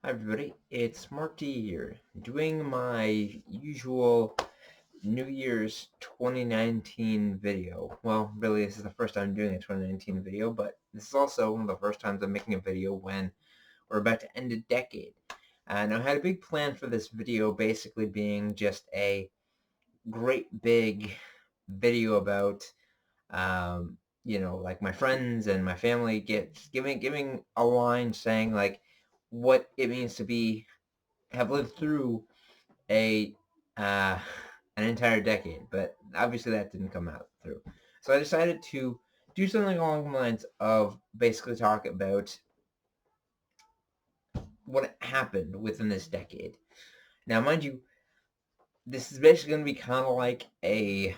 Hi everybody, it's Mark D here, doing my usual New Year's 2019 video. Well, really this is the first time I'm doing a 2019 video, but this is also one of the first times I'm making a video when we're about to end a decade. And I had a big plan for this video basically being just a great big video about, like my friends and my family giving a line saying like what it means to have lived through a uh, an entire decade, but obviously that didn't come out through. So I decided to do something along the lines of basically talk about what happened within this decade. Now, mind you, this is basically going to be kind of like a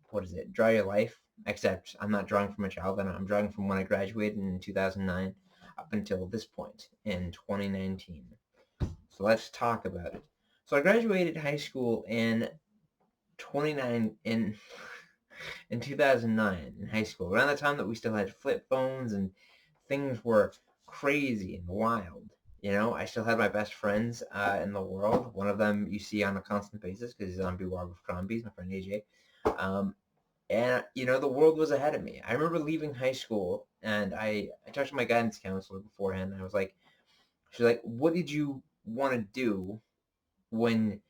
what is it? Draw your life, except I'm not drawing from a childhood. I'm drawing from when I graduated in 2009 up until this point in 2019. So let's talk about it. So I graduated high school in 29 in 2009 in high school, around the time that we still had flip phones and things were crazy and wild. I still had my best friends in the world. One of them you see on a constant basis because he's on Beware with Crombie, my friend AJ. Um, and the world was ahead of me. I remember leaving high school and I talked to my guidance counselor beforehand. And I was like, she's like, what did you want to do when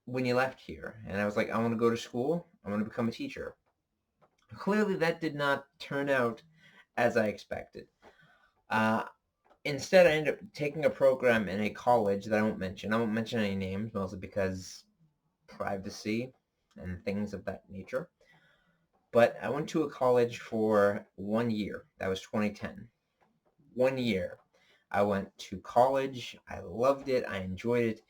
when you left here? And I was like, I want to go to school. I want to become a teacher. Clearly, that did not turn out as I expected. Uh, Instead, I ended up taking a program in a college that I won't mention. I won't mention any names, mostly because privacy and things of that nature. But I went to a college for 1 year. That was 2010. 1 year. I went to college. I loved it. I enjoyed it.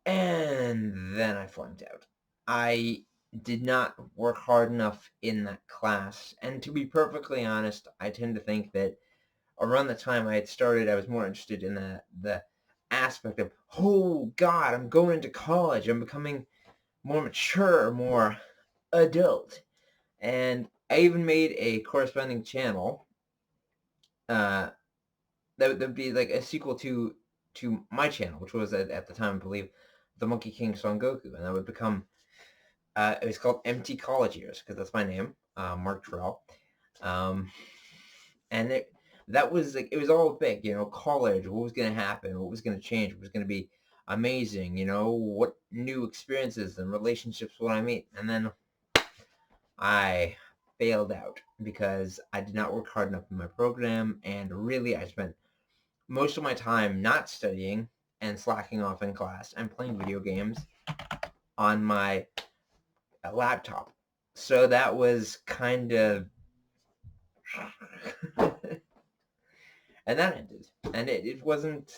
And then I flunked out. I did not work hard enough in that class. And to be perfectly honest, I tend to think that around the time I had started, I was more interested in the aspect of, oh God, I'm going into college. I'm becoming more mature, more adult. And I even made a corresponding channel uh, that would be like a sequel to my channel, which was at the time, I believe, the Monkey King Son Goku, and that would become it was called Empty College Years because that's my name, Mark Terrell. Um, and that was like, it was all big, college, what was going to happen, what was going to change, what was going to be amazing, what new experiences and relationships would I meet. And then I failed out because I did not work hard enough in my program, and really I spent most of my time not studying and slacking off in class and playing video games on my laptop. So that was kind of and that ended. And it wasn't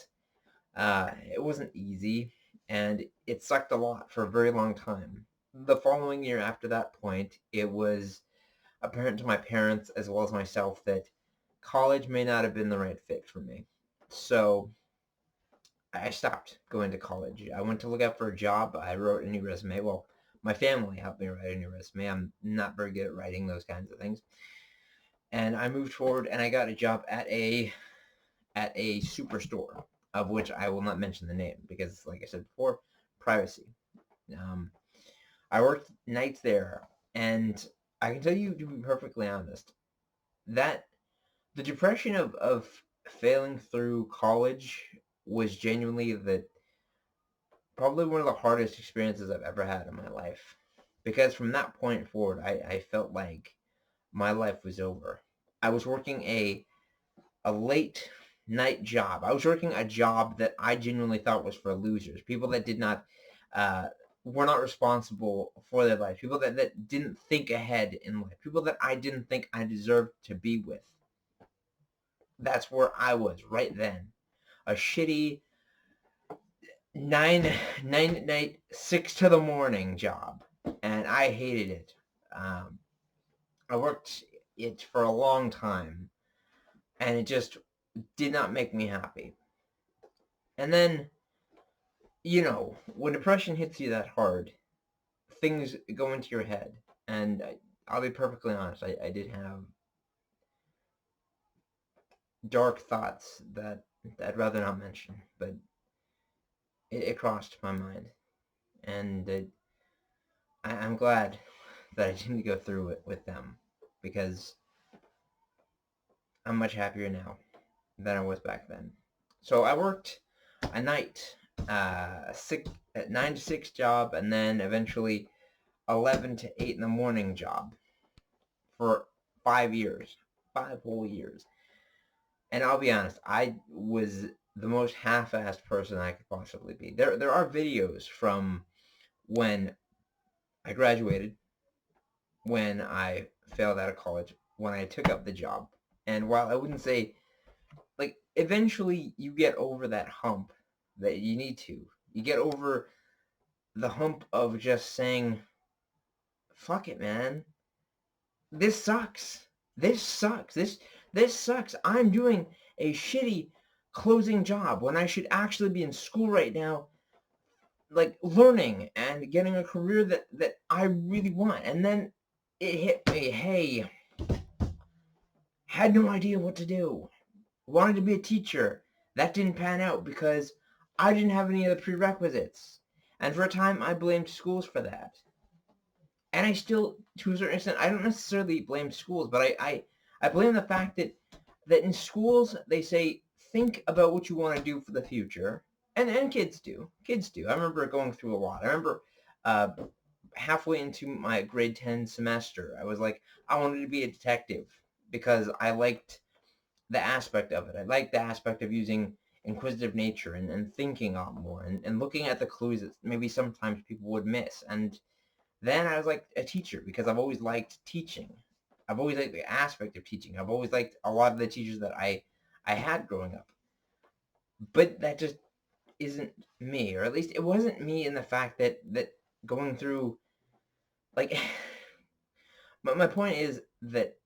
easy, and it sucked a lot for a very long time. The following year after that point, it was apparent to my parents as well as myself that college may not have been the right fit for me. So I stopped going to college. I went to look out for a job. I wrote a new resume. Well, my family helped me write a new resume. I'm not very good at writing those kinds of things. And I moved forward and I got a job at a superstore, of which I will not mention the name because, like I said before, privacy. Um, I worked nights there, and I can tell you, to be perfectly honest, that the depression of failing through college was genuinely probably one of the hardest experiences I've ever had in my life. Because from that point forward, I felt like my life was over. I was working a late night job. I was working a job that I genuinely thought was for losers, people that did not uh, were not responsible for their life, people that didn't think ahead in life, people that I didn't think I deserved to be with. That's where I was right then. A shitty nine at night, 6 to the morning job, and I hated it. Um, I worked it for a long time, and it just did not make me happy. And then, when depression hits you that hard, things go into your head. And I'll be perfectly honest, I did have dark thoughts that I'd rather not mention, but it crossed my mind, and I'm glad that I didn't go through it with them, because I'm much happier now than I was back then. So I worked a night, six, 9 to 6 job, and then eventually 11 to 8 in the morning job for 5 years, 5 whole years. And I'll be honest, I was the most half-assed person I could possibly be. There are videos from when I graduated, when I failed out of college, when I took up the job. And while I wouldn't say, like, eventually you get over that hump that you need to. You get over the hump of just saying, fuck it, man. This sucks. This sucks. This sucks. I'm doing a shitty closing job when I should actually be in school right now, like learning and getting a career that I really want. And then it hit me, hey, had no idea what to do. Wanted to be a teacher. That didn't pan out because I didn't have any of the prerequisites. And for a time, I blamed schools for that. And I still, to a certain extent, I don't necessarily blame schools, but I blame the fact that in schools, they say, think about what you want to do for the future. And kids do. Kids do. I remember going through a lot. I remember uh, halfway into my grade 10 semester, I was like, I wanted to be a detective because I liked the aspect of it. I like the aspect of using inquisitive nature and thinking a lot more and looking at the clues that maybe sometimes people would miss. And then I was like a teacher because I've always liked teaching. I've always liked the aspect of teaching. I've always liked a lot of the teachers that I had growing up. But that just isn't me, or at least it wasn't me in the fact that going through, like, my point is that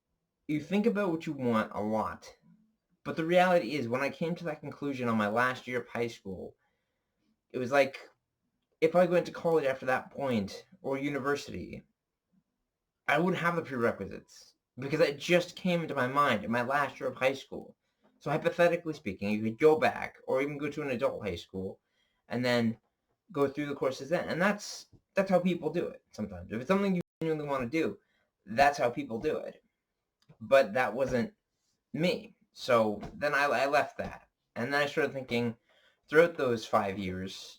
you think about what you want a lot. But the reality is, when I came to that conclusion on my last year of high school, it was like, if I went to college after that point, or university, I wouldn't have the prerequisites, because it just came into my mind in my last year of high school. So hypothetically speaking, you could go back, or even go to an adult high school, and then go through the courses then. And that's how people do it sometimes. If it's something you genuinely want to do, that's how people do it. But that wasn't me. So then I left that. And then I started thinking, throughout those 5 years,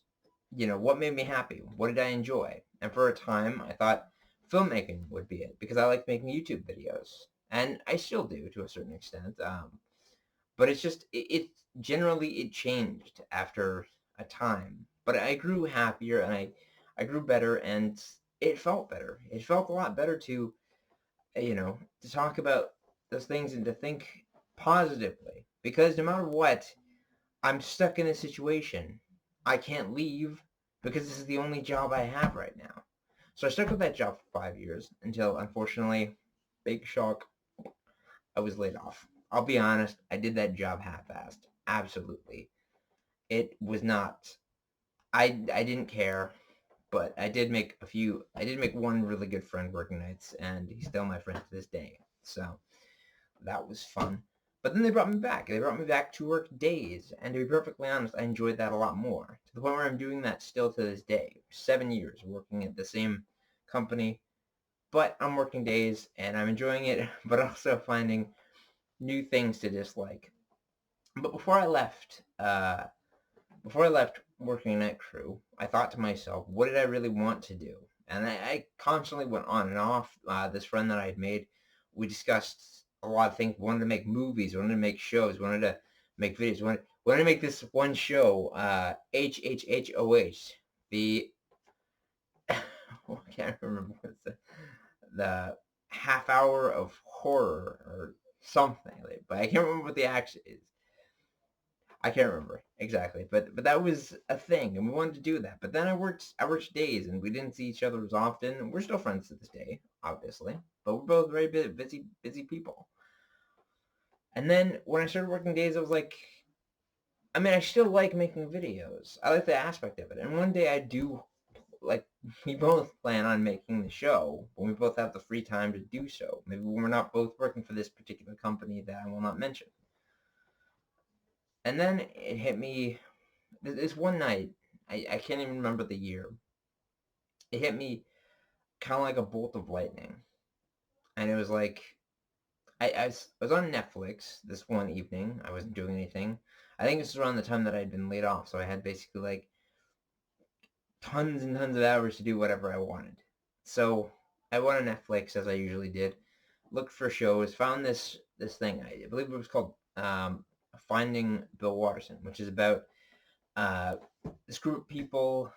what made me happy? What did I enjoy? And for a time, I thought filmmaking would be it because I like making YouTube videos. And I still do to a certain extent. But it's just, it generally, it changed after a time. But I grew happier and I grew better and it felt better. It felt a lot better to talk about those things and to think positively. Because no matter what, I'm stuck in a situation. I can't leave because this is the only job I have right now. So I stuck with that job for 5 years until, unfortunately, big shock, I was laid off. I'll be honest, I did that job half-assed. Absolutely. It was not, I didn't care, but I did make one really good friend working nights, and he's still my friend to this day. So that was fun. But then they brought me back. They brought me back to work days. And to be perfectly honest, I enjoyed that a lot more. To the point where I'm doing that still to this day. 7 years working at the same company. But I'm working days and I'm enjoying it, but also finding new things to dislike. But before I left working night crew, I thought to myself, what did I really want to do? And I constantly went on and off. This friend that I had made, we discussed a lot of things. We wanted to make movies, we wanted to make shows, we wanted to make videos. We wanted to make this one show, HHHOH, the, I can't remember what's the half hour of horror or something, but I can't remember what the action is. I can't remember exactly, but that was a thing, and we wanted to do that. But then I worked days, and we didn't see each other as often. We're still friends to this day, obviously, but we're both very busy people. And then when I started working days, I was like, I mean, I still like making videos. I like the aspect of it, and one day I do, like, we both plan on making the show when we both have the free time to do so. Maybe when we're not both working for this particular company that I will not mention. And then it hit me this one night. I can't even remember the year. It hit me kind of like a bolt of lightning. And it was like, I was on Netflix this one evening. I wasn't doing anything. I think this was around the time that I'd been laid off. So I had basically like tons and tons of hours to do whatever I wanted. So I went on Netflix as I usually did, looked for shows, found this thing. I believe it was called Finding Bill Watterson, which is about uh, this group of people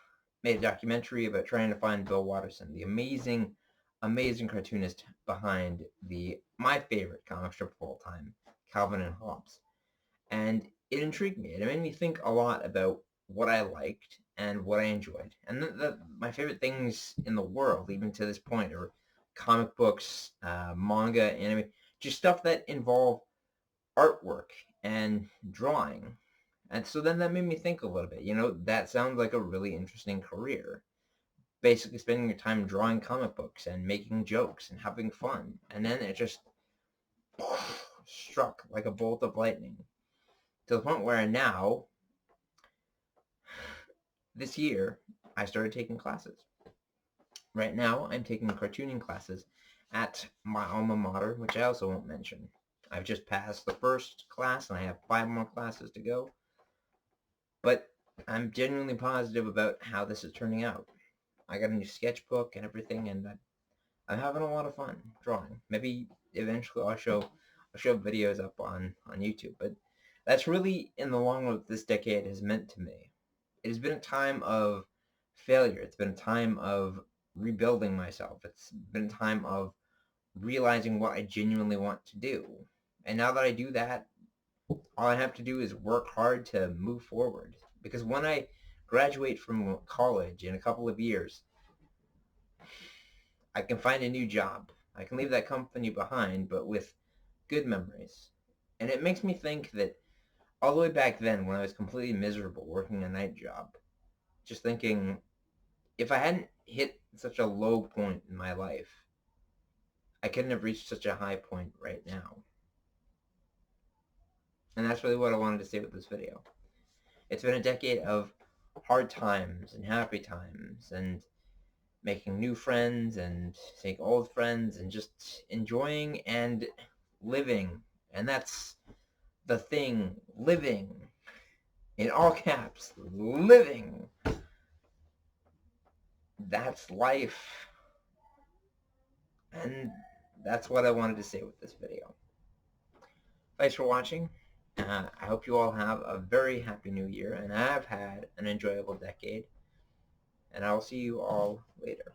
made a documentary about trying to find Bill Watterson, the amazing cartoonist behind my favorite comic strip of all time, Calvin and Hobbes. And it intrigued me. It made me think a lot about what I liked and what I enjoyed. And my favorite things in the world, even to this point, are comic books, manga, anime, just stuff that involve artwork and drawing. And so then that made me think a little bit. That sounds like a really interesting career. Basically spending your time drawing comic books and making jokes and having fun. And then it just struck like a bolt of lightning to the point where now, this year, I started taking classes. Right now, I'm taking cartooning classes at my alma mater, which I also won't mention. I've just passed the first class, and I have 5 more classes to go. But I'm genuinely positive about how this is turning out. I got a new sketchbook and everything, and I'm having a lot of fun drawing. Maybe eventually I'll show videos up on YouTube. But that's really, in the long run, what this decade has meant to me. It has been a time of failure. It's been a time of rebuilding myself. It's been a time of realizing what I genuinely want to do. And now that I do that, all I have to do is work hard to move forward. Because when I graduate from college in a couple of years, I can find a new job. I can leave that company behind, but with good memories. And it makes me think that all the way back then, when I was completely miserable working a night job, just thinking, if I hadn't hit such a low point in my life, I couldn't have reached such a high point right now. And that's really what I wanted to say with this video. It's been a decade of hard times and happy times and making new friends and seeing old friends and just enjoying and living. And that's the thing, living. In all caps, living. That's life. And that's what I wanted to say with this video. Thanks for watching. I hope you all have a very happy new year, and I've had an enjoyable decade. And I'll see you all later.